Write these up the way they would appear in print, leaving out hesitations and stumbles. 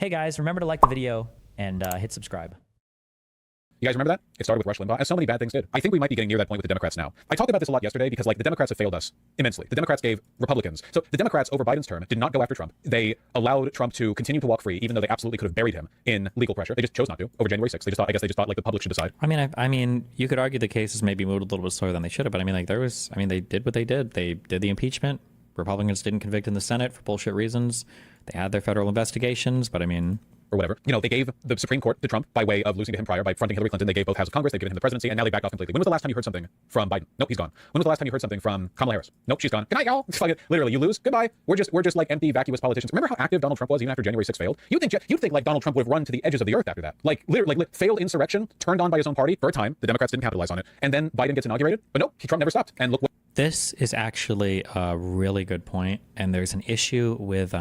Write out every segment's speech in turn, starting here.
Hey guys, remember to like the video and hit subscribe. You guys remember that? It started with Rush Limbaugh, as so many bad things did. I think we might be getting near that point with the Democrats now. I talked about this a lot yesterday because, like, the Democrats have failed us immensely. The Democrats gave Republicans. So the Democrats over Biden's term did not go after Trump. They allowed Trump to continue to walk free, even though they absolutely could have buried him in legal pressure. They just chose not to over January 6th. I guess they just thought, like, the public should decide. I mean, you could argue the cases maybe moved a little bit slower than they should have, but I mean, like, they did what they did. They did the impeachment. Republicans didn't convict in the Senate for bullshit reasons. They had their federal investigations, but I mean, or whatever. You know, they gave the Supreme Court to Trump by way of losing to him prior by fronting Hillary Clinton. They gave both houses of Congress. They've given him the presidency, and now they backed off completely. When was the last time you heard something from Biden? Nope, he's gone. When was the last time you heard something from Kamala Harris? Nope, she's gone. Good night, y'all. Literally, you lose. Goodbye. We're just like empty, vacuous politicians. Remember how active Donald Trump was even after January 6th failed? You'd think like Donald Trump would have run to the edges of the earth after that. Like literally, like failed insurrection, turned on by his own party for a time. The Democrats didn't capitalize on it, and then Biden gets inaugurated. But nope, Trump never stopped. And look what. this is actually a really good point, and there's an issue with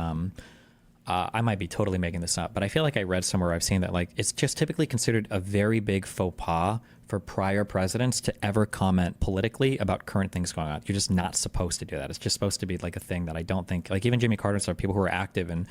I might be totally making this up, but I feel like I read somewhere, I've seen that, like, it's just typically considered a very big faux pas for prior presidents to ever comment politically about current things going on. You're just not supposed to do that. It's just supposed to be like a thing that I don't think, like, even Jimmy Carter and stuff, people who are active and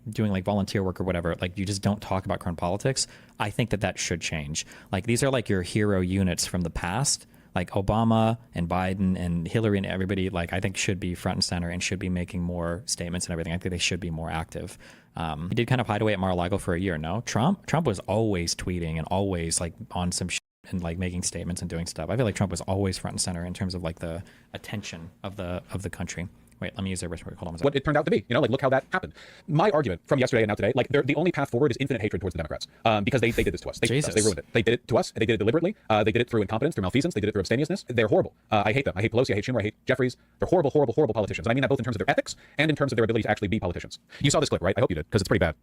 doing like volunteer work or whatever, like, you just don't talk about current politics. I think that should change. Like, these are like your hero units from the past. Like Obama and Biden and Hillary and everybody, like, I think should be front and center and should be making more statements and everything. I think they should be more active. He did kind of hide away at Mar-a-Lago for a year. No, Trump was always tweeting and always like on some shit and like making statements and doing stuff. I feel like Trump was always front and center in terms of like the attention of the country. Wait, let me use their rhetoric. Hold on a second. What it turned out to be. You know, like, look how that happened. My argument from yesterday and now today, like, the only path forward is infinite hatred towards the Democrats, because they did this to us. They ruined it. They did it to us. They did it deliberately. They did it through incompetence, through malfeasance. They did it through abstemiousness. They're horrible. I hate them. I hate Pelosi. I hate Schumer. I hate Jeffries. They're horrible, horrible, horrible politicians. And I mean that both in terms of their ethics and in terms of their ability to actually be politicians. You saw this clip, right? I hope you did, because it's pretty bad.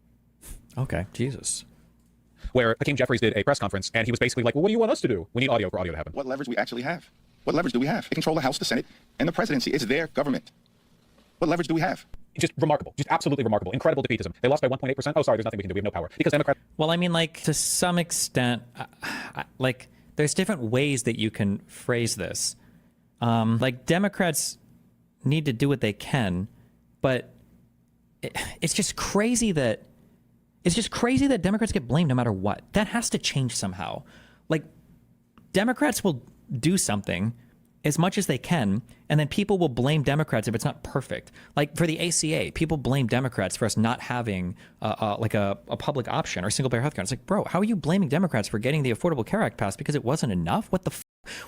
Okay, Jesus. Where Hakeem Jeffries did a press conference, and he was basically like, well, what do you want us to do? We need audio for audio to happen. What leverage we actually have? What leverage do we have? They control the House, the Senate, and the presidency. It's their government. What leverage do we have? Just remarkable. Just absolutely remarkable. Incredible defeatism. They lost by 1.8%. Oh, sorry, there's nothing we can do. We have no power. Because Democrats... Well, I mean, like, to some extent, like, there's different ways that you can phrase this. Like, Democrats need to do what they can, but it's just crazy that Democrats get blamed no matter what. That has to change somehow. Like, Democrats will do something as much as they can, and then people will blame Democrats if it's not perfect. Like for the ACA, people blame Democrats for us not having like a public option or single-payer healthcare. It's like, bro, how are you blaming Democrats for getting the Affordable Care Act passed because it wasn't enough? What the f?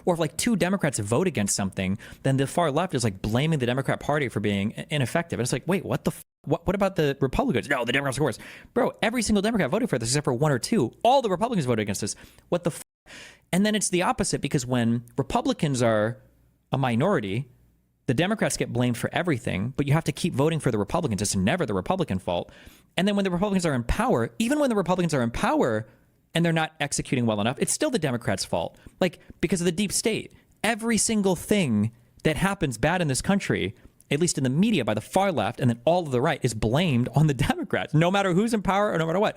Or if like two Democrats vote against something, then the far left is like blaming the Democrat Party for being ineffective. And it's like, wait, what the f? What about the Republicans? No, the Democrats are worse. Bro, every single Democrat voted for this except for one or two. All the Republicans voted against this. What the f? And then it's the opposite, because when Republicans are a minority, the Democrats get blamed for everything, but you have to keep voting for the Republicans. It's never the Republican fault. And then when the Republicans are in power, even when the Republicans are in power and they're not executing well enough, it's still the Democrats' fault. Like, because of the deep state, every single thing that happens bad in this country, at least in the media by the far left and then all of the right, is blamed on the Democrats, no matter who's in power or no matter what.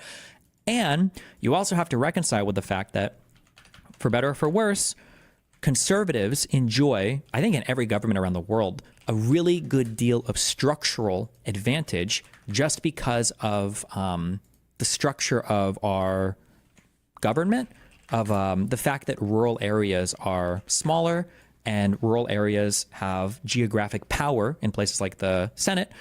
And you also have to reconcile with the fact that, for better or for worse, conservatives enjoy, I think in every government around the world, a really good deal of structural advantage just because of the structure of our government, of the fact that rural areas are smaller and rural areas have geographic power in places like the Senate,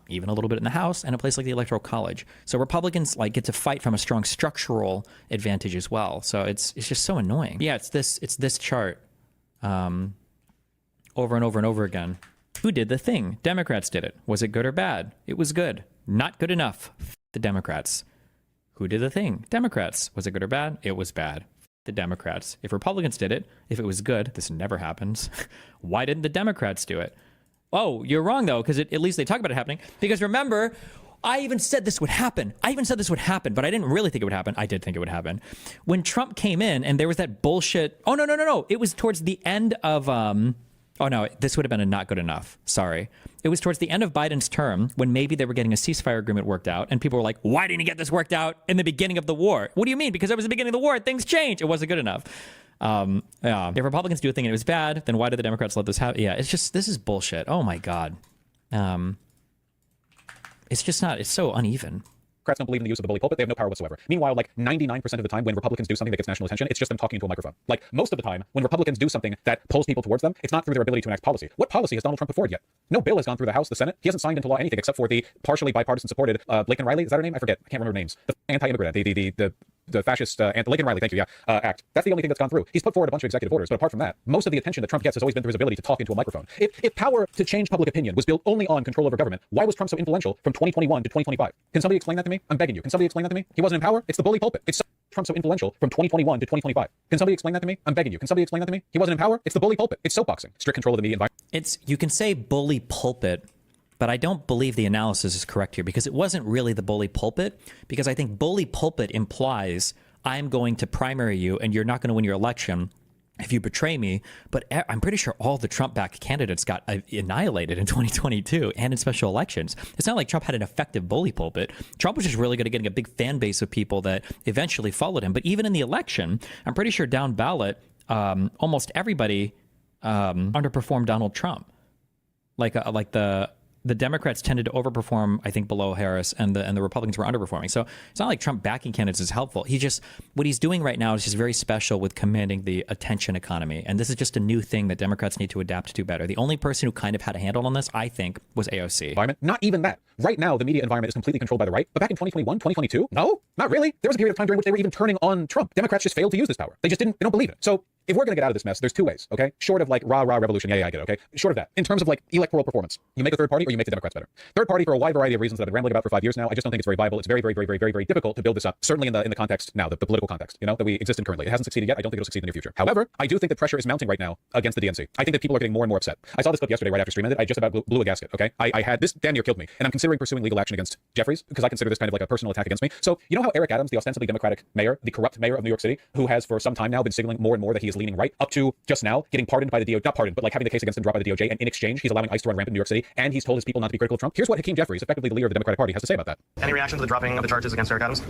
even a little bit in the House, and a place like the Electoral College. So Republicans like get to fight from a strong structural advantage as well. So it's just so annoying. Yeah, it's this chart over and over and over again. Who did the thing? Democrats did it. Was it good or bad? It was good. Not good enough. The Democrats. Who did the thing? Democrats. Was it good or bad? It was bad. The Democrats. If Republicans did it, if it was good, this never happens. Why didn't the Democrats do it? Oh, you're wrong, though, because at least they talk about it happening. Because remember, I even said this would happen. But I didn't really think it would happen. I did think it would happen. When Trump came in and there was that bullshit. Oh, no. It was towards the end of, oh, no, this would have been a not good enough. Sorry. It was towards the end of Biden's term when maybe they were getting a ceasefire agreement worked out. And people were like, why didn't you get this worked out in the beginning of the war? What do you mean? Because it was the beginning of the war. Things changed. It wasn't good enough. Yeah. If Republicans do a thing and it was bad, then why did the Democrats let this happen? Yeah, it's just, this is bullshit. Oh my God. It's just not, it's so uneven. Democrats don't believe in the use of the bully pulpit. They have no power whatsoever. Meanwhile, like 99% of the time when Republicans do something that gets national attention, it's just them talking into a microphone. Like most of the time when Republicans do something that pulls people towards them, it's not through their ability to enact policy. What policy has Donald Trump put forward yet? No bill has gone through the House, the Senate. He hasn't signed into law anything except for the partially bipartisan supported Laken Riley. Is that her name? I forget. I can't remember names. The anti-immigrant, the fascist Laken Riley, thank you, act. That's the only thing that's gone through. He's put forward a bunch of executive orders, but apart from that, most of the attention that Trump gets has always been through his ability to talk into a microphone. If power to change public opinion was built only on control over government, why was Trump so influential from 2021 to 2025? Can somebody explain that to me? I'm begging you. Can somebody explain that to me? He wasn't in power. It's the bully pulpit. It's Trump so influential from 2021 to 2025. Can somebody explain that to me? I'm begging you. Can somebody explain that to me? He wasn't in power. It's the bully pulpit. It's soapboxing. Strict control of the media environment. You can say bully pulpit, but I don't believe the analysis is correct here because it wasn't really the bully pulpit, because I think bully pulpit implies I'm going to primary you and you're not going to win your election if you betray me. But I'm pretty sure all the Trump-backed candidates got annihilated in 2022 and in special elections. It's not like Trump had an effective bully pulpit. Trump was just really good at getting a big fan base of people that eventually followed him. But even in the election, I'm pretty sure down ballot, almost everybody underperformed Donald Trump. The Democrats tended to overperform, I think, below Harris, and the Republicans were underperforming. So it's not like Trump backing candidates is helpful. What he's doing right now is just very special with commanding the attention economy. And this is just a new thing that Democrats need to adapt to better. The only person who kind of had a handle on this, I think, was AOC. Environment. Not even that. Right now, the media environment is completely controlled by the right. But back in 2021, 2022, no, not really. There was a period of time during which they were even turning on Trump. Democrats just failed to use this power. They don't believe it. So if we're going to get out of this mess, there's two ways, okay? Short of like rah revolution, yeah, I get it, okay? Short of that, in terms of like electoral performance, you make a third party or you make the Democrats better. Third party, for a wide variety of reasons that I've been rambling about for 5 years now, I just don't think it's very viable. It's very, very, very, very, very, very difficult to build this up. Certainly in the context now, the political context, that we exist in currently. It hasn't succeeded yet. I don't think it'll succeed in the near future. However, I do think that pressure is mounting right now against the DNC. I think that people are getting more and more upset. I saw this clip yesterday right after stream ended. I just about blew a gasket, okay? I had this damn near killed me, and I'm considering pursuing legal action against Jeffries because I consider this kind of like a personal attack against me. So you know how Eric Adams, the ostensibly Democratic mayor, the corrupt mayor of New York City, who has for some time now been signaling more and more that he is leaning right, up to just now getting pardoned by the DOJ, not pardoned, but like having the case against him dropped by the DOJ, and in exchange he's allowing ICE to run rampant in New York City, and he's told his people not to be critical of Trump. Here's what Hakeem Jeffries, effectively the leader of the Democratic Party, has to say about that. Any reaction to the dropping of the charges against Eric Adams?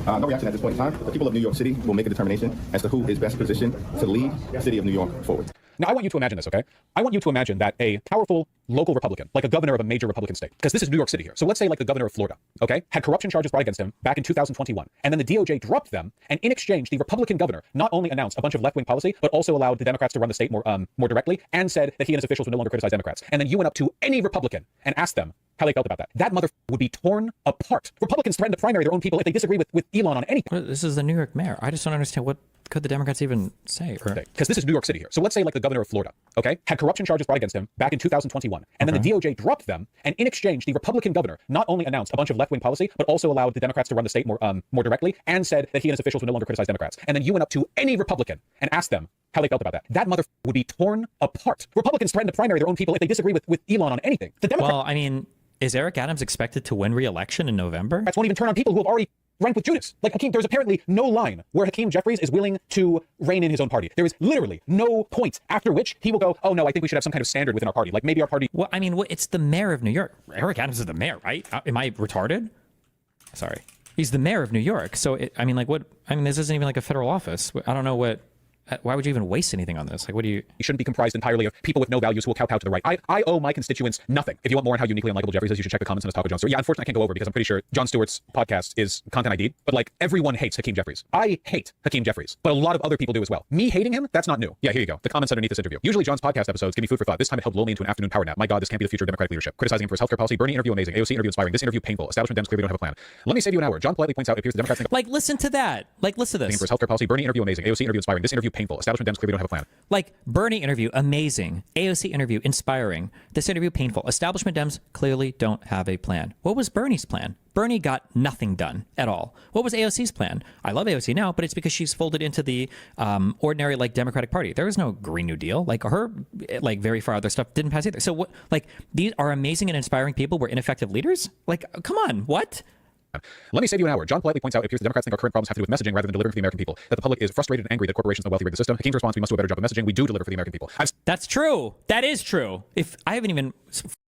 No reaction at this point in time. The people of New York City will make a determination as to who is best positioned to lead the city of New York forward. Now, I want you to imagine this, okay? I want you to imagine that a powerful local Republican, like a governor of a major Republican state, because this is New York City here. So let's say like the governor of Florida, okay, had corruption charges brought against him back in 2021. And then the DOJ dropped them. And in exchange, the Republican governor not only announced a bunch of left-wing policy, but also allowed the Democrats to run the state more directly and said that he and his officials would no longer criticize Democrats. And then you went up to any Republican and asked them how they felt about that. That mother would be torn apart. Republicans threaten to primary their own people if they disagree with Elon on any point. This is the New York mayor. I just don't understand what could the Democrats even say? Because this is New York City here. So let's say like the governor of Florida, okay, had corruption charges brought against him back in 2021. And then the DOJ dropped them. And in exchange, the Republican governor not only announced a bunch of left-wing policy, but also allowed the Democrats to run the state more directly and said that he and his officials would no longer criticize Democrats. And then you went up to any Republican and asked them how they felt about that. That mother would be torn apart. Republicans threaten to primary their own people if they disagree with Elon on anything. The Democrats, well, I mean, is Eric Adams expected to win re-election in November? won't even turn on people who have already ranked with Judas. Like Hakeem, there's apparently no line where Hakeem Jeffries is willing to rein in his own party. There is literally no point after which he will go, oh no, I think we should have some kind of standard within our party. Like maybe our party. Well, I mean, it's the mayor of New York. Eric Adams is the mayor, right? Am I retarded? Sorry. He's the mayor of New York. So, this isn't even like a federal office. I don't know why would you even waste anything on this? Like, what do you... He shouldn't be comprised entirely of people with no values who will kowtow to the right. I owe my constituents nothing. If you want more on how uniquely unlikable Jeffries is, you should check the comments on his talk with Jon Stewart. Yeah, unfortunately, I can't go over because I'm pretty sure Jon Stewart's podcast is content ID'd, but like everyone hates Hakeem Jeffries. I hate Hakeem Jeffries, but a lot of other people do as well. Me hating him, that's not new. Yeah, here you go. The comments underneath this interview. Usually Jon's podcast episodes give me food for thought. This time it helped lull me into an afternoon power nap. My God, this can't be the future of Democratic leadership. Criticizing him for his healthcare policy. Bernie interview amazing. AOC interview inspiring. This interview painful. Establishment Dems clearly don't have a plan. Let me save you an hour. Jon politely points out it appears the Democrats think like, listen to that. Like, listen to this. For his healthcare policy. Bernie interview amazing. AOC interview inspiring. This interview painful. Establishment Dems clearly don't have a plan. Like, Bernie interview, amazing. AOC interview, inspiring. This interview, painful. Establishment Dems clearly don't have a plan. What was Bernie's plan? Bernie got nothing done at all. What was AOC's plan? I love AOC now, but it's because she's folded into the ordinary, like, Democratic Party. There was no Green New Deal. Like, her, like, very far other stuff didn't pass either. So, what? Like, these are amazing and inspiring people were ineffective leaders? Like, come on, what? Let me save you an hour. Jon politely points out it appears the Democrats think our current problems have to do with messaging rather than delivering for the American people. That the public is frustrated and angry that corporations and the wealthy rig the system. Hakeem's response: we must do a better job of messaging. We do deliver for the American people. That's true. That is true. If I haven't even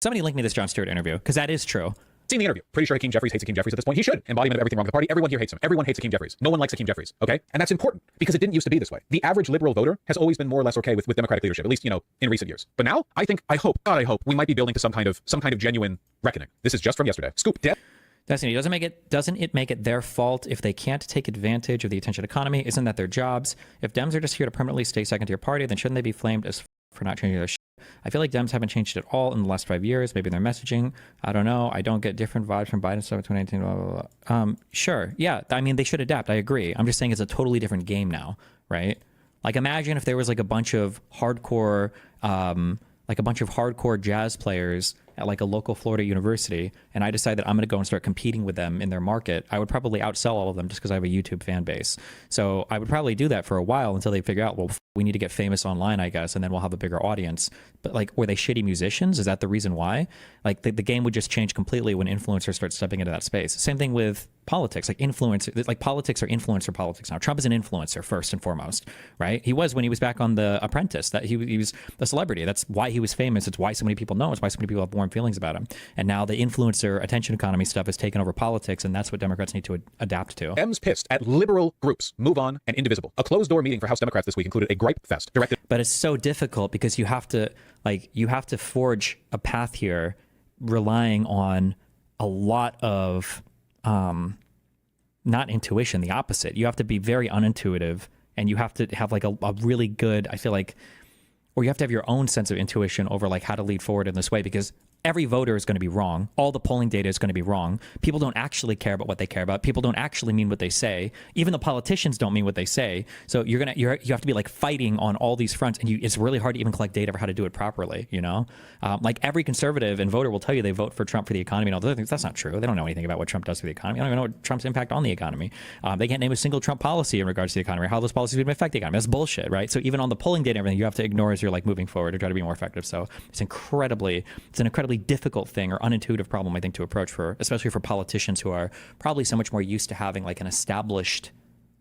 somebody link me this Jon Stewart interview because that is true. Seen the interview. Pretty sure Hakeem Jeffries hates Hakeem Jeffries at this point. He should. Embodiment of everything wrong with the party. Everyone here hates him. Everyone hates Hakeem Jeffries. No one likes Hakeem Jeffries. Okay, and that's important because it didn't used to be this way. The average liberal voter has always been more or less okay with Democratic leadership, at least in recent years. But now, I hope we might be building to some kind of genuine reckoning. This is just from yesterday. Scoop. Destiny, doesn't it make it their fault if they can't take advantage of the attention economy? Isn't that their jobs? If Dems are just here to permanently stay second to your party, then shouldn't they be flamed as for not changing their shit? I feel like Dems haven't changed at all in the last 5 years. Maybe their messaging. I don't know. I don't get different vibes from Biden stuff in 2018. Blah, blah, blah. Sure. Yeah. I mean, they should adapt. I agree. I'm just saying it's a totally different game now, right? Like, imagine if there was like a bunch of hardcore jazz players at like a local Florida university, and I decide that I'm going to go and start competing with them in their market. I would probably outsell all of them just because I have a YouTube fan base. So I would probably do that for a while until they figure out, well, we need to get famous online, I guess, and then we'll have a bigger audience. But like, were they shitty musicians? Is that the reason why? Like, the game would just change completely when influencers start stepping into that space. Same thing with politics. Like, politics are influencer politics now. Trump is an influencer first and foremost, right? He was when he was back on The Apprentice. That he was a celebrity. That's why he was famous. It's why so many people know. It's why so many people have warm feelings about him. And now the influencer attention economy stuff has taken over politics, and that's what Democrats need to adapt to. Dems pissed at liberal groups, Move On and Indivisible. A closed-door meeting for House Democrats this week included a gripe fest directed. But it's so difficult because you have to forge a path here, relying on a lot of not intuition, the opposite. You have to be very unintuitive, and you have to have like a really good, I feel like, or you have to have your own sense of intuition over like how to lead forward in this way, because every voter is going to be wrong. All the polling data is going to be wrong. People don't actually care about what they care about. People don't actually mean what they say. Even the politicians don't mean what they say. So you have to be like fighting on all these fronts, and it's really hard to even collect data for how to do it properly. You know, like every conservative and voter will tell you they vote for Trump for the economy and all those other things. That's not true. They don't know anything about what Trump does for the economy. I don't even know what Trump's impact on the economy. They can't name a single Trump policy in regards to the economy or how those policies would affect the economy. That's bullshit, right? So even on the polling data and everything, you have to ignore as you're like moving forward to try to be more effective. So it's an incredibly difficult thing or unintuitive problem, I think, to approach especially for politicians who are probably so much more used to having like an established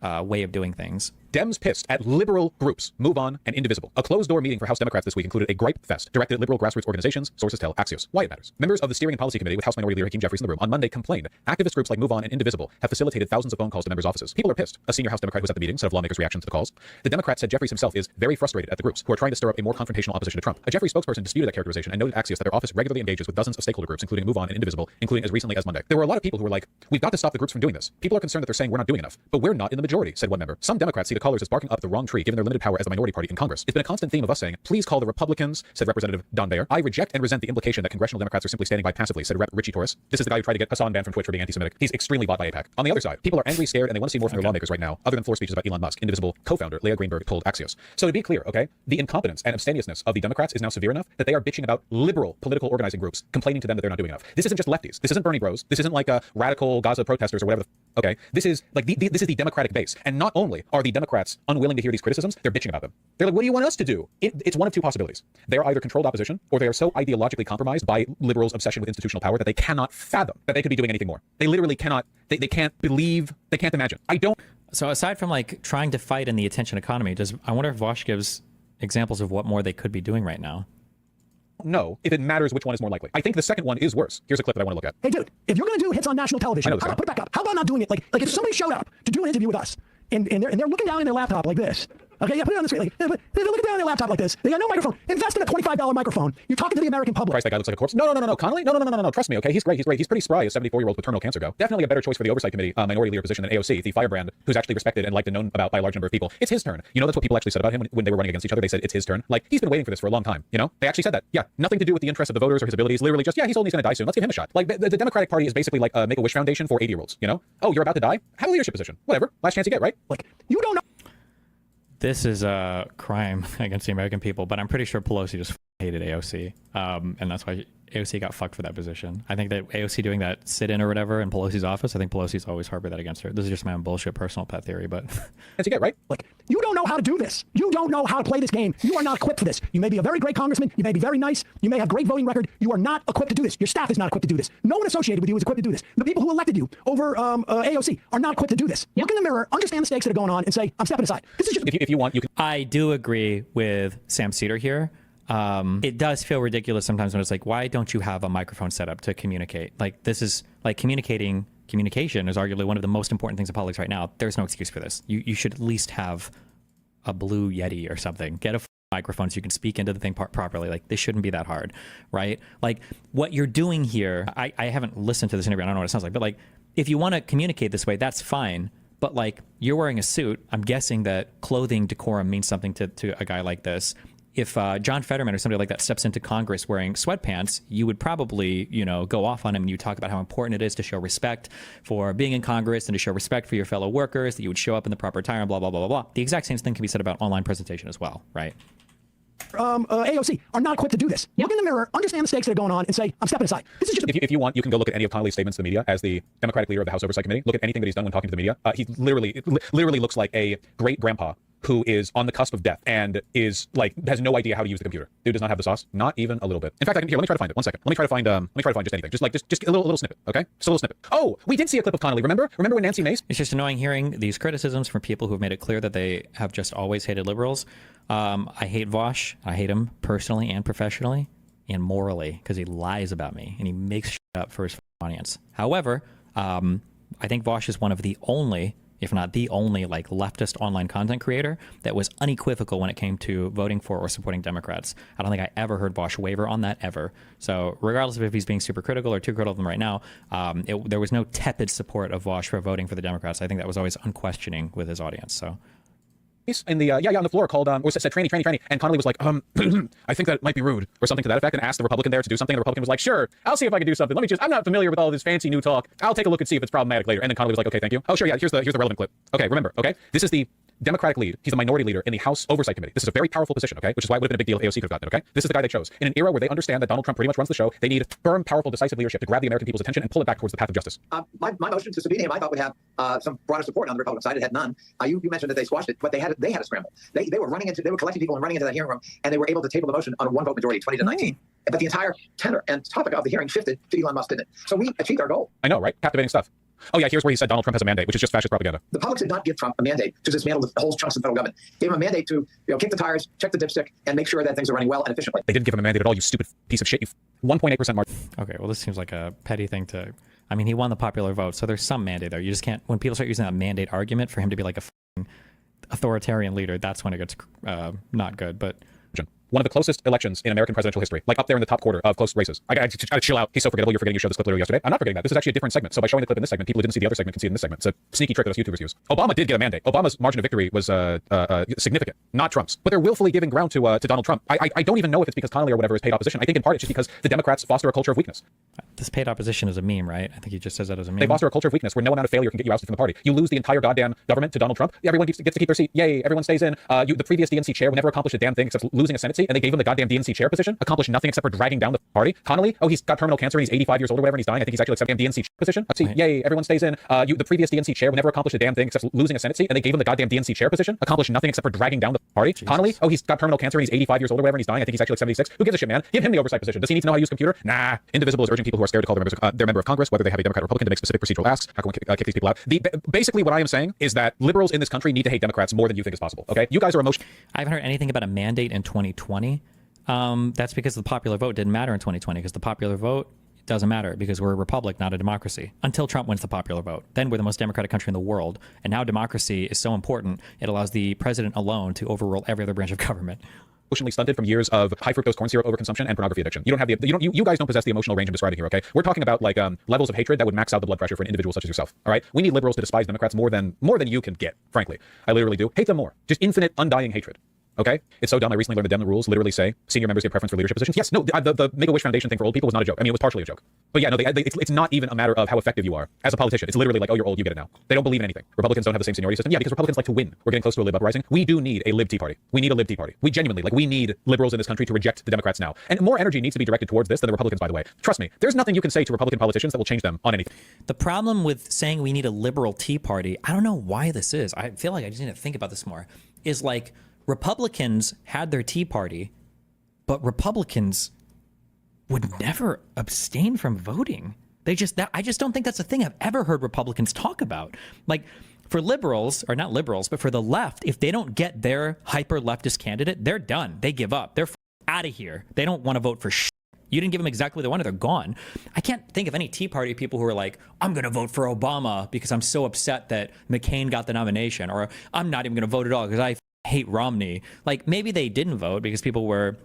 way of doing things. Dems pissed at liberal groups, Move On and Indivisible. A closed-door meeting for House Democrats this week included a gripe fest directed at liberal grassroots organizations, sources tell Axios. Why it matters. Members of the Steering and Policy Committee with House Minority Leader Hakeem Jeffries in the room on Monday complained activist groups like Move On and Indivisible have facilitated thousands of phone calls to members' offices. People are pissed. A senior House Democrat who was at the meeting said of lawmakers' reactions to the calls. The Democrat said Jeffries himself is very frustrated at the groups who are trying to stir up a more confrontational opposition to Trump. A Jeffries spokesperson disputed that characterization and noted Axios that their office regularly engages with dozens of stakeholder groups, including Move On and Indivisible, including as recently as Monday. There were a lot of people who were like, we've got to stop the groups from doing this. People are concerned that they're saying we're not doing enough, but we're not in the majority, said one member. Some Democrats see the callers as barking up the wrong tree, given their limited power as the minority party in Congress. It's been a constant theme of us saying, please call the Republicans, said Representative Don Bayer. I reject and resent the implication that congressional Democrats are simply standing by passively, said Rep. Richie Torres. This is the guy who tried to get Hassan banned from Twitch for being anti-Semitic. He's extremely bought by AIPAC. On the other side, people are angry, scared, and they want to see more from their lawmakers right now, other than floor speeches about Elon Musk. Indivisible co-founder Leah Greenberg told Axios. So to be clear, okay, the incompetence and abstemiousness of the Democrats is now severe enough that they are bitching about liberal political organizing groups, complaining to them that they're not doing enough. This isn't just lefties. This isn't Bernie Bros. This isn't like radical Gaza protesters or whatever. Okay, this is like this is the Democratic base. And not only are the Democrats unwilling to hear these criticisms, they're bitching about them. They're like, what do you want us to do? It's one of two possibilities. They are either controlled opposition, or they are so ideologically compromised by liberals' obsession with institutional power that they cannot fathom that they could be doing anything more. They literally cannot. They can't believe. They can't imagine. So aside from like trying to fight in the attention economy, I wonder if Vosh gives examples of what more they could be doing right now? know if it matters which one is more likely. I think the second one is worse. Here's a clip that I want to look at. Hey, dude, if you're going to do hits on national television, put it back up. How about not doing it? Like if somebody showed up to do an interview with us and they're looking down in their laptop like this. Okay, yeah, put it on the screen. Like, they're looking down at their laptop like this. They got no microphone. Invest in a $25 microphone. You're talking to the American public. Christ, that guy looks like a corpse. No. Connolly? No. Trust me, okay? He's great. He's pretty spry. A 74-year-old with terminal cancer go. Definitely a better choice for the Oversight Committee, minority leader position than AOC, the firebrand, who's actually respected and liked and known about by a large number of people. It's his turn. You know, that's what people actually said about him when they were running against each other. They said it's his turn. Like, he's been waiting for this for a long time, you know? They actually said that. Yeah, nothing to do with the interests of the voters or his abilities. Literally just, yeah, he's old, he's going to die soon. Let's give him a shot. Like, the Democratic Party is basically like a Make-A-Wish Foundation for 80-year-olds, you know? Oh, you're about to die? Have a leadership position. Whatever. Last chance you get, right? Like, you don't know. This is a crime against the American people, but I'm pretty sure Pelosi just hated AOC, and that's why AOC got fucked for that position. I think that AOC doing that sit-in or whatever in Pelosi's office, I think Pelosi's always harbored that against her. This is just my own bullshit personal pet theory, but... As you get, right? Like, you don't know how to do this. You don't know how to play this game. You are not equipped for this. You may be a very great congressman. You may be very nice. You may have great voting record. You are not equipped to do this. Your staff is not equipped to do this. No one associated with you is equipped to do this. The people who elected you over AOC are not equipped to do this. Look in the mirror, understand the stakes that are going on, and say, I'm stepping aside. This is just... If you want, you can... I do agree with Sam Cedar here. It does feel ridiculous sometimes when it's like, why don't you have a microphone set up to communicate? Like, this is like communication is arguably one of the most important things in politics right now. There's no excuse for this. You should at least have a blue Yeti or something. Get a microphone so you can speak into the thing properly. Like, this shouldn't be that hard, right? Like, what you're doing here, I haven't listened to this interview. I don't know what it sounds like, but like, if you want to communicate this way, that's fine. But like, you're wearing a suit. I'm guessing that clothing decorum means something to a guy like this. If John Fetterman or somebody like that steps into Congress wearing sweatpants, you would probably, go off on him and you talk about how important it is to show respect for being in Congress and to show respect for your fellow workers, that you would show up in the proper attire and blah, blah, blah, blah, blah. The exact same thing can be said about online presentation as well, right? AOC are not equipped to do this. Look in the mirror, understand the stakes that are going on, and say, I'm stepping aside. This is just if you want, you can go look at any of Connolly's statements to the media as the Democratic leader of the House Oversight Committee. Look at anything that he's done when talking to the media. He literally looks like a great grandpa who is on the cusp of death and is like has no idea how to use the computer. Dude does not have the sauce, not even a little bit. In fact, let me try to find it. 1 second. Let me try to find just anything. Just a little snippet, okay? Just a little snippet. Oh, we did see a clip of Connolly. Remember when Nancy Mace? It's just annoying hearing these criticisms from people who have made it clear that they have just always hated liberals. I hate Vaush. I hate him personally and professionally and morally because he lies about me and he makes shit up for his audience. However, I think Vaush is one of the only, if not the only, like leftist online content creator that was unequivocal when it came to voting for or supporting Democrats. I don't think I ever heard Vaush waver on that ever. So regardless of if he's being super critical or too critical of them right now, there was no tepid support of Vaush for voting for the Democrats. I think that was always unquestioning with his audience. So. In the on the floor called or said tranny, and Connolly was like, I think that might be rude or something to that effect, and asked the Republican there to do something. The Republican was like, sure, I'll see if I can do something. I'm not familiar with all this fancy new talk. I'll take a look and see if it's problematic later. And then Connolly was like, okay, thank you. Oh, sure, yeah, here's the relevant clip. Okay, remember, okay, this is the Democratic lead. He's the minority leader in the House Oversight Committee. This is a very powerful position, okay? Which is why it would have been a big deal if AOC could have gotten it, okay? This is the guy they chose. In an era where they understand that Donald Trump pretty much runs the show, they need firm, powerful, decisive leadership to grab the American people's attention and pull it back towards the path of justice. My motion to subpoena him, I thought would have some broader support on the Republican side. It had none. You mentioned that they squashed it, but they had a scramble. They were collecting people and running into that hearing room, and they were able to table the motion on a one vote majority, 20 to 19. But the entire tenor and topic of the hearing shifted to Elon Musk, didn't it? So we achieved our goal. I know, right? Captivating stuff. Oh yeah, here's where he said Donald Trump has a mandate, which is just fascist propaganda. The public did not give Trump a mandate to dismantle the whole chunks of the federal government. Gave him a mandate to kick the tires, check the dipstick, and make sure that things are running well and efficiently. They didn't give him a mandate at all, you stupid piece of shit. You 1.8% margin. Okay, well, this seems like a petty thing to. I mean, he won the popular vote, so there's some mandate there. You just can't. When people start using that mandate argument for him to be like a authoritarian leader, that's when it gets not good. But. One of the closest elections in American presidential history, like up there in the top quarter of close races. I gotta chill out. He's so forgettable. You're forgetting you showed this clip literally yesterday. I'm not forgetting that. This is actually a different segment. So by showing the clip in this segment, people who didn't see the other segment can see it in this segment. It's a sneaky trick that us YouTubers use. Obama did get a mandate. Obama's margin of victory was significant, not Trump's. But they're willfully giving ground to Donald Trump. I don't even know if it's because Connolly or whatever is paid opposition. I think in part it's just because the Democrats foster a culture of weakness. This paid opposition is a meme, right? I think he just says that as a meme. They foster a culture of weakness where no amount of failure can get you ousted from the party. You lose the entire goddamn government to Donald Trump. Everyone gets to keep their seat. Yay! Everyone stays in. The previous DNC chair would never accomplish a damn thing except losing a Senate seat, and they gave him the goddamn DNC chair position. Accomplished nothing except for dragging down the party. Connolly, he's got terminal cancer and he's 85 years old or whatever and he's dying. I think he's actually accepting a DNC position. See, yay, everyone stays in. The previous DNC chair would never accomplish a damn thing except losing a Senate seat, and they gave him the goddamn DNC chair position. Accomplished nothing except for dragging down the party. Jesus. Connolly, he's got terminal cancer and he's 85 years old or whatever and he's dying. I think he's actually like 76. Who gives a shit, man? Give him the oversight position. Does he need to know how to use a computer? Nah. Indivisible is urging people who are scared to call their member of Congress, whether they have a Democrat or Republican, to make specific procedural asks. How can we kick these people out? Basically, what I am saying is that liberals in this country need to hate Democrats more than you think is possible. Okay, you guys are emotional. I haven't heard anything about a mandate in 2020. That's because the popular vote didn't matter in 2020 because the popular vote doesn't matter because we're a republic, not a democracy. Until Trump wins the popular vote. Then we're the most democratic country in the world. And now democracy is so important, it allows the president alone to overrule every other branch of government. Emotionally stunted from years of high fructose corn syrup overconsumption and pornography addiction. You don't have you guys don't possess the emotional range I'm describing here, okay? We're talking about like levels of hatred that would max out the blood pressure for an individual such as yourself. All right? We need liberals to despise Democrats more than you can get, frankly. I literally do. Hate them more. Just infinite, undying hatred. Okay? It's so dumb. I recently learned the Dem rules literally say senior members get preference for leadership positions. Yes, no, the Make-A-Wish Foundation thing for old people was not a joke. I mean, it was partially a joke. But yeah, no, it's not even a matter of how effective you are as a politician. It's literally like, oh, you're old, you get it now. They don't believe in anything. Republicans don't have the same seniority system. Yeah, because Republicans like to win. We're getting close to a lib uprising. We do need a lib Tea Party. We need a lib Tea Party. We genuinely, we need liberals in this country to reject the Democrats now. And more energy needs to be directed towards this than the Republicans, by the way. Trust me, there's nothing you can say to Republican politicians that will change them on anything. The problem with saying we need a liberal Tea Party, I don't know why this is. I feel like I just need to think about this more, is like, Republicans had their Tea Party, but Republicans would never abstain from voting. I just don't think that's a thing I've ever heard Republicans talk about. Like, for liberals, or not liberals, but for the left, if they don't get their hyper leftist candidate, they're done. They give up. They're out of here. They don't want to vote for shit. You didn't give them exactly what they wanted. They're gone. I can't think of any Tea Party people who are like, I'm going to vote for Obama because I'm so upset that McCain got the nomination, or I'm not even going to vote at all because I hate Romney. Like, maybe they didn't vote because people were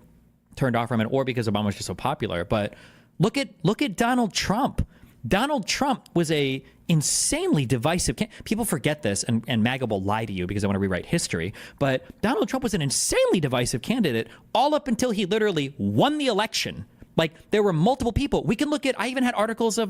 turned off from it or because Obama was just so popular. But look at Donald Trump. Donald Trump was a insanely divisive people forget this, and MAGA will lie to you because I want to rewrite history. But Donald Trump was an insanely divisive candidate all up until he literally won the election. Like, there were multiple people. We can look at, I even had articles of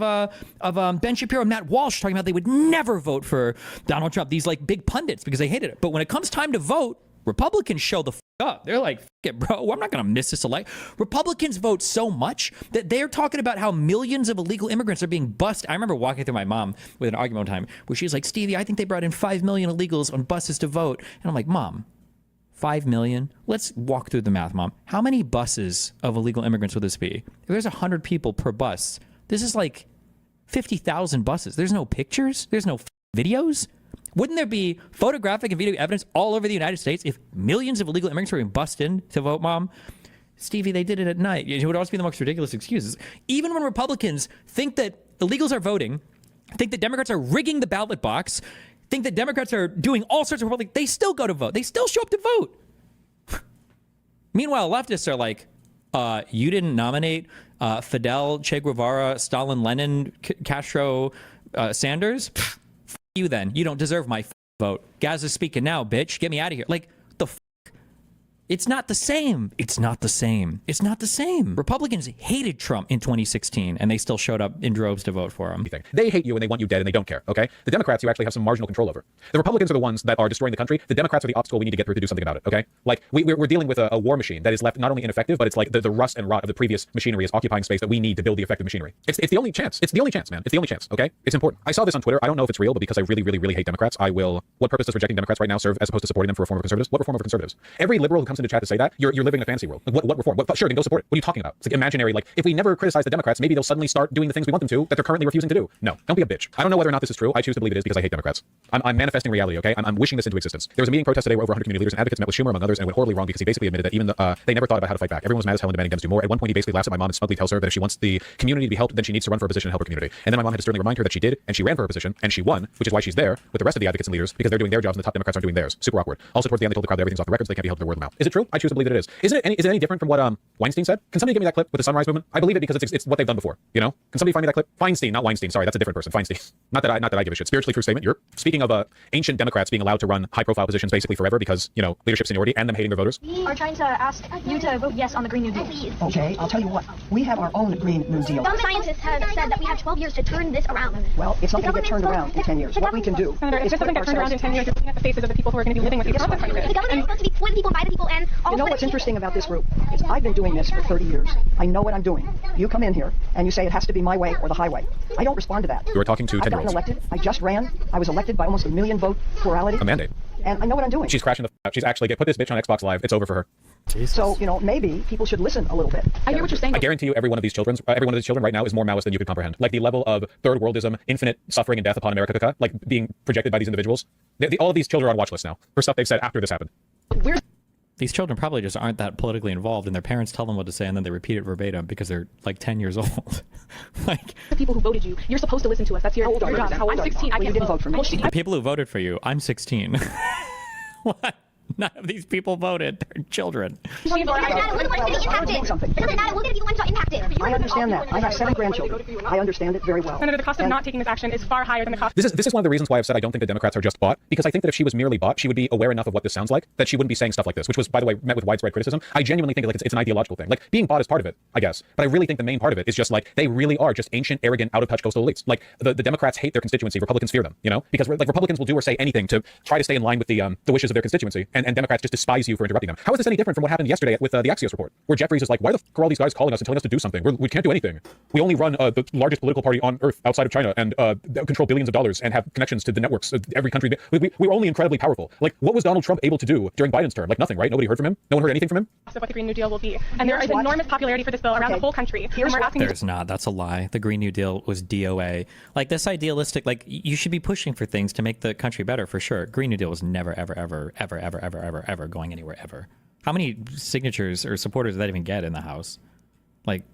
Ben Shapiro and Matt Walsh talking about they would never vote for Donald Trump, these like big pundits, because they hated it. But when it comes time to vote, Republicans show the up. They're like, F it, bro, I'm not going to miss this election. Republicans vote so much that they're talking about how millions of illegal immigrants are being bused. I remember walking through my mom with an argument one time where she's like, Stevie, I think they brought in 5 million illegals on buses to vote. And I'm like, Mom, 5 million? Let's walk through the math, Mom. How many buses of illegal immigrants would this be? If there's 100 people per bus, this is like 50,000 buses. There's no pictures. There's no videos. Wouldn't there be photographic and video evidence all over the United States if millions of illegal immigrants were being bussed in to vote, Mom? Stevie, they did it at night. It would always be the most ridiculous excuses. Even when Republicans think that illegals are voting, think that Democrats are rigging the ballot box, think that Democrats are doing all sorts of Republican, they still go to vote. They still show up to vote. Meanwhile, leftists are like, you didn't nominate Fidel, Che Guevara, Stalin, Lenin, Castro, Sanders? Pfft, f you then. You don't deserve my vote. Gaza's speaking now, bitch. Get me out of here. Like, the f. It's not the same. It's not the same. It's not the same. Republicans hated Trump in 2016, and they still showed up in droves to vote for him. They hate you and they want you dead and they don't care, okay? The Democrats you actually have some marginal control over. The Republicans are the ones that are destroying the country. The Democrats are the obstacle we need to get through to do something about it, okay? Like, we're dealing with a war machine that is left not only ineffective, but it's like the rust and rot of the previous machinery is occupying space that we need to build the effective machinery. It's the only chance. It's the only chance, man. It's the only chance, okay? It's important. I saw this on Twitter. I don't know if it's real, but because I really, really, really hate Democrats, I will... What purpose does rejecting Democrats right now serve as opposed to supporting them for reform of conservatives? What reform of conservatives? Every liberal who comes into chat to say that, you're living in a fantasy world. Like, what reform? Sure, then go support it. What are you talking about? It's like imaginary, like, if we never criticize the Democrats, maybe they'll suddenly start doing the things we want them to that they're currently refusing to do. No, don't be a bitch. I don't know whether or not this is true. I choose to believe it is because I hate Democrats. I'm manifesting reality, okay? I'm wishing this into existence. There was a meeting protest today where over 100 community leaders and advocates met with Schumer, among others, and it went horribly wrong because he basically admitted that even they never thought about how to fight back. Everyone was mad as hell and demanding Dems do more. At one point, he basically laughs at my mom and smugly tells her that if she wants the community to be helped, then she needs to run for a position and help her community. And then my mom had to sternly remind her that she did, and she ran for her position, and she won, which is why she's there with the rest of the advocates and leaders because they're doing their jobs and the top Democrats aren't doing theirs. Super awkward. Also, towards the end, they told the crowd that everything's off the records. They can't be held to their word of mouth. Is it true? I choose to believe that it is. Is it any different from what Weinstein said? Can somebody give me that clip with the Sunrise Movement? I believe it because it's what they've done before. You know? Can somebody find me that clip? Feinstein, not Weinstein. Sorry, that's a different person. Feinstein. Not that I give a shit. Spiritually true statement. You're speaking of ancient Democrats being allowed to run high-profile positions basically forever because leadership seniority and them hating their voters. We are trying to ask you to vote yes on the Green New Deal. Okay, I'll tell you what. We have our own Green New Deal. Some scientists have said that we have 12 years to turn this around. Well, it's not going to get turned around in 10 years. What we can do Senator, if is this doesn't put get turned around in 10 years, you're looking at the faces of the people who are going to be living with these consequences. The government is supposed to be for the people, by the people, and all You know what's interesting about this group is I've been doing this for 30 years. I know what I'm doing. You come in here and you say it has to be my way or the highway. I don't respond to that. You are talking to I've gotten 10-year-olds. elected. I just ran. I was elected by almost 1 million vote plurality. A mandate. And I know what I'm doing. She's crashing the out. She's actually put this bitch on Xbox Live. It's over for her. So, maybe people should listen a little bit. I hear what you're saying. I guarantee you every one of these children right now is more Maoist than you could comprehend. Like the level of third worldism, infinite suffering and death upon America, like being projected by these individuals. All of these children are on watch lists now for stuff they've said after this happened. These children probably just aren't that politically involved, and their parents tell them what to say, and then they repeat it verbatim because they're like 10 years old. Like, The people who voted you, you're supposed to listen to us. That's your job. I'm 16. I Well, you can't didn't vote for me. the people who voted for you, I'm 16. What? None of these people voted. They're children. It doesn't matter. We're the ones getting impacted. It doesn't matter. We're going to be the ones impacted. I understand that. I have 7 grandchildren. I understand it very well. Senator, the cost of And not taking this action is far higher than the cost. This is one of the reasons why I've said I don't think the Democrats are just bought, because I think that if she was merely bought, she would be aware enough of what this sounds like that she wouldn't be saying stuff like this, which was, by the way, met with widespread criticism. I genuinely think it's an ideological thing. Like, being bought is part of it, I guess, but I really think the main part of it is just like they really are just ancient, arrogant, out of touch coastal elites. Like the Democrats hate their constituency, Republicans fear them, because like Republicans will do or say anything to try to stay in line with the wishes of their constituency, and Democrats just despise you for interrupting them. How is this any different from what happened yesterday with the Axios report, where Jeffries is like, why the f are all these guys calling us and telling us to do something? We can't do anything. We only run the largest political party on earth outside of China and control billions of dollars and have connections to the networks of every country. We're only incredibly powerful. Like, what was Donald Trump able to do during Biden's term? Like, nothing, right? Nobody heard from him. No one heard anything from him. Of what the Green New Deal will be. And there is enormous popularity for this bill around the whole country. And we're asking There's not. That's a lie. The Green New Deal was DOA. Like, this idealistic, like, you should be pushing for things to make the country better, for sure. Green New Deal was never, ever, ever, ever, ever, ever, ever, ever going anywhere, ever. How many signatures or supporters did that even get in the House? Like,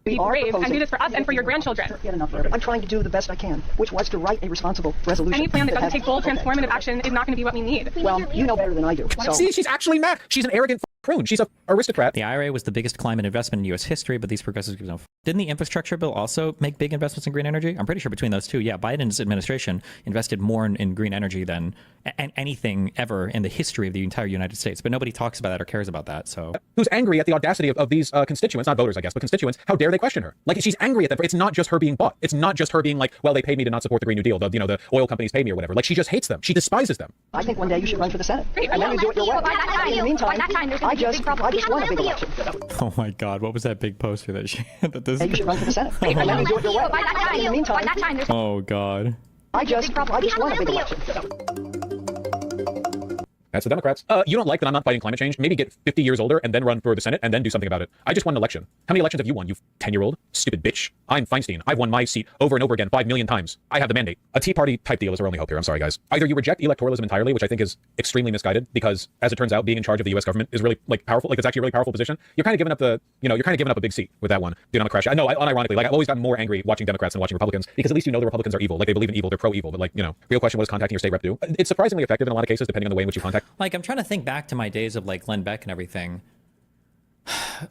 be brave and do this for us and for your grandchildren. Get enough of it. I'm trying to do the best I can, which was to write a responsible resolution. Any plan that doesn't take bold, transformative action is not going to be what we need. Well, you know better than I do. So. See, she's actually mad. She's an arrogant prune. She's a aristocrat. The IRA was the biggest climate investment in U.S. history, but these progressives give no. Didn't the infrastructure bill also make big investments in green energy? I'm pretty sure between those two, yeah, Biden's administration invested more in green energy than anything ever in the history of the entire United States. But nobody talks about that or cares about that. So who's angry at the audacity of these constituents, not voters, I guess, but constituents? How dare they question her? Like, she's angry at them. It's not just her being bought. It's not just her being like, well, they paid me to not support the Green New Deal. The oil companies paid me or whatever. Like, she just hates them. She despises them. I think one day you should run for the Senate. And then you do it your way. In the meantime, I just won a big election. oh my God, what was that big poster that she that this? You should run for the Senate. And then you do it your way. In the meantime, oh God, I just won a big election. That's the Democrats. You don't like that I'm not fighting climate change? Maybe get 50 years older and then run for the Senate and then do something about it. I just won an election. How many elections have you won, you 10-year-old? Stupid bitch. I'm Feinstein. I've won my seat over and over again 5 million times. I have the mandate. A Tea Party type deal is our only hope here. I'm sorry, guys. Either you reject electoralism entirely, which I think is extremely misguided because, as it turns out, being in charge of the U.S. government is really powerful. Like, it's actually a really powerful position. You're kind of giving up a big seat with that one. Dude, I'm a crash. I know, unironically, like, I've always gotten more angry watching Democrats than watching Republicans because at least the Republicans are evil. Like, they believe in evil. They're pro-evil. But, like, real question, what does contacting your state rep do? It's surprisingly effective in a lot of cases, depending on the way in which you contact. Like, I'm trying to think back to my days of like Glenn Beck and everything.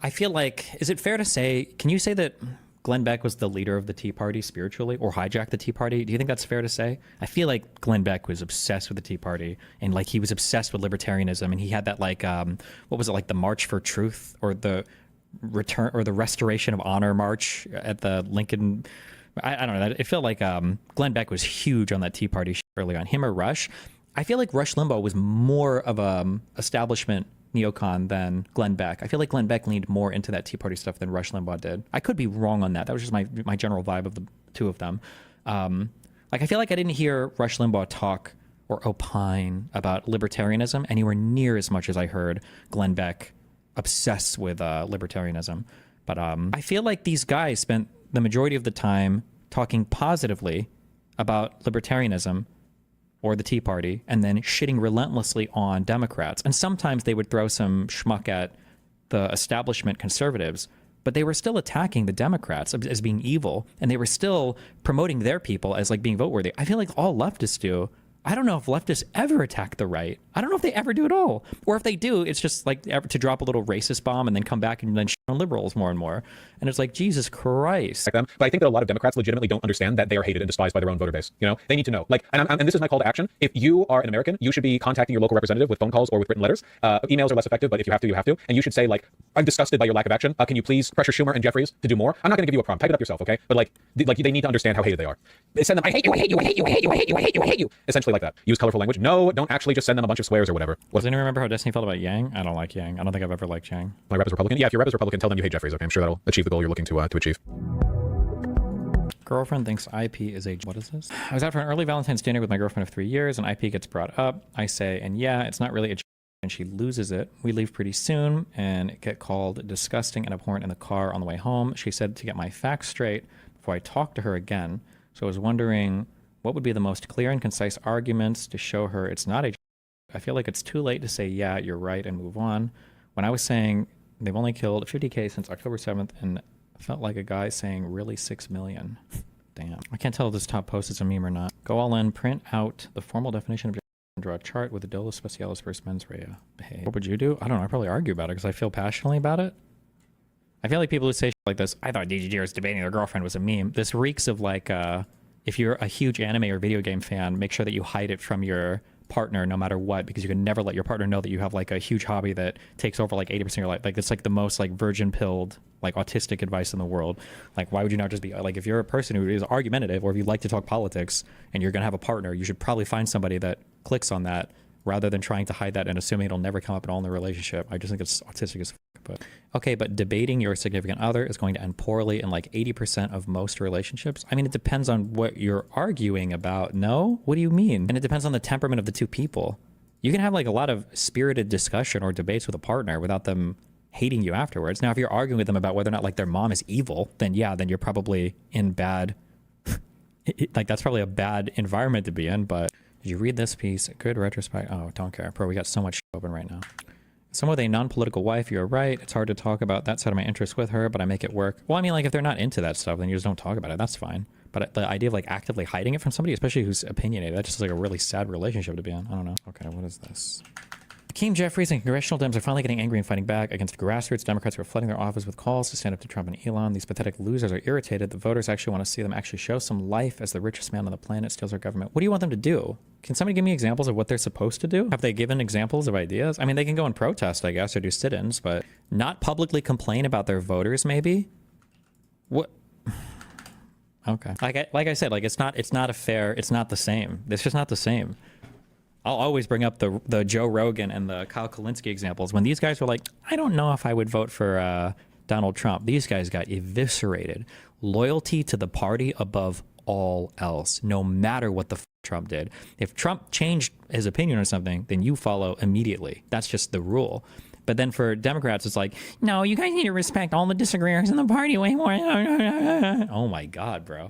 I feel like, is it fair to say, can you say that Glenn Beck was the leader of the Tea Party spiritually, or hijacked the Tea Party? Do you think that's fair to say? I feel like Glenn Beck was obsessed with the Tea Party, and like he was obsessed with libertarianism, and he had that like what was it, like the March for Truth, or the return or the Restoration of Honor March at the Lincoln. I don't know. It felt like Glenn Beck was huge on that Tea Party early on. Him or Rush. I feel like Rush Limbaugh was more of a establishment neocon than Glenn Beck. I feel like Glenn Beck leaned more into that Tea Party stuff than Rush Limbaugh did. I could be wrong on that. That was just my general vibe of the two of them. Like, I feel like I didn't hear Rush Limbaugh talk or opine about libertarianism anywhere near as much as I heard Glenn Beck obsessed with libertarianism. But I feel like these guys spent the majority of the time talking positively about libertarianism or the Tea Party, and then shitting relentlessly on Democrats. And sometimes they would throw some schmuck at the establishment conservatives, but they were still attacking the Democrats as being evil, and they were still promoting their people as like being vote worthy. I feel like all leftists do. I don't know if leftists ever attack the right. I don't know if they ever do at all. Or if they do, it's just like to drop a little racist bomb and then come back and then shit on liberals more and more. And it's like, Jesus Christ. But I think that a lot of Democrats legitimately don't understand that they are hated and despised by their own voter base. They need to know. Like, and this is my call to action. If you are an American, you should be contacting your local representative with phone calls or with written letters. Emails are less effective, but if you have to, you have to. And you should say, like, I'm disgusted by your lack of action. Can you please pressure Schumer and Jeffries to do more? I'm not going to give you a prompt. Type it up yourself, okay? But like they need to understand how hated they are. Send them, I hate you, I hate you, I hate you, I hate you, I hate you, I hate you, I hate you. Essentially like that. Use colorful language. No, don't actually just send them a bunch of swears or whatever. Does anyone remember how Destiny felt about Yang? I don't like Yang. I don't think I've ever liked Yang. My rep is Republican. Yeah, if your rep is Republican, tell them you hate Jeffries. Okay, I'm sure that'll achieve the goal you're looking to achieve. Girlfriend thinks IP is a... What is this? I was out for an early Valentine's dinner with my girlfriend of 3 years, and IP gets brought up. I say, and yeah, it's not really a... And she loses it. We leave pretty soon and get called disgusting and abhorrent in the car on the way home. She said to get my facts straight before I talk to her again. So I was wondering what would be the most clear and concise arguments to show her it's not a... I feel like it's too late to say, yeah, you're right, and move on. When I was saying they've only killed 50K since October 7th, and felt like a guy saying, really 6 million. Damn. I can't tell if this top post is a meme or not. Go all in, print out the formal definition of and draw a chart with the dolus specialis versus mens rea. Hey, what would you do? I don't know. I'd probably argue about it because I feel passionately about it. I feel like people who say shit like this, I thought DGG was debating their girlfriend was a meme. This reeks of like, if you're a huge anime or video game fan, make sure that you hide it from your partner no matter what, because you can never let your partner know that you have like a huge hobby that takes over like 80% of your life. Like, it's like the most like virgin pilled, like autistic advice in the world. Like, why would you not just be like, if you're a person who is argumentative, or if you like to talk politics and you're gonna have a partner, you should probably find somebody that clicks on that rather than trying to hide that and assuming it'll never come up at all in the relationship. I just think it's autistic as fuck. But okay, but debating your significant other is going to end poorly in like 80% of most relationships. I mean, it depends on what you're arguing about. No? What do you mean? And it depends on the temperament of the two people. You can have like a lot of spirited discussion or debates with a partner without them hating you afterwards. Now, if you're arguing with them about whether or not like their mom is evil, then yeah, then you're probably in bad, like that's probably a bad environment to be in. But did you read this piece? Good retrospect. Oh, don't care. Bro, we got so much open right now. Someone with a non-political wife, you're right. It's hard to talk about that side of my interest with her, but I make it work. Well, I mean, like, if they're not into that stuff, then you just don't talk about it. That's fine. But the idea of, like, actively hiding it from somebody, especially who's opinionated, that's just, like, a really sad relationship to be in. I don't know. Okay, what is this? Hakeem Jeffries and congressional Dems are finally getting angry and fighting back against grassroots Democrats who are flooding their office with calls to stand up to Trump and Elon. These pathetic losers are irritated. The voters actually want to see them actually show some life as the richest man on the planet steals our government. What do you want them to do? Can somebody give me examples of what they're supposed to do? Have they given examples of ideas? I mean, they can go and protest, I guess, or do sit-ins, but not publicly complain about their voters, maybe? What? Okay. Like I said, like, it's not a fair, it's not the same. It's just not the same. I'll always bring up the Joe Rogan and the Kyle Kalinske examples. When these guys were like, I don't know if I would vote for Donald Trump. These guys got eviscerated. Loyalty to the party above all else, no matter what the Trump did. If Trump changed his opinion or something, then you follow immediately. That's just the rule. But then for Democrats, it's like, no, you guys need to respect all the disagreeers in the party way more. Oh my God, bro.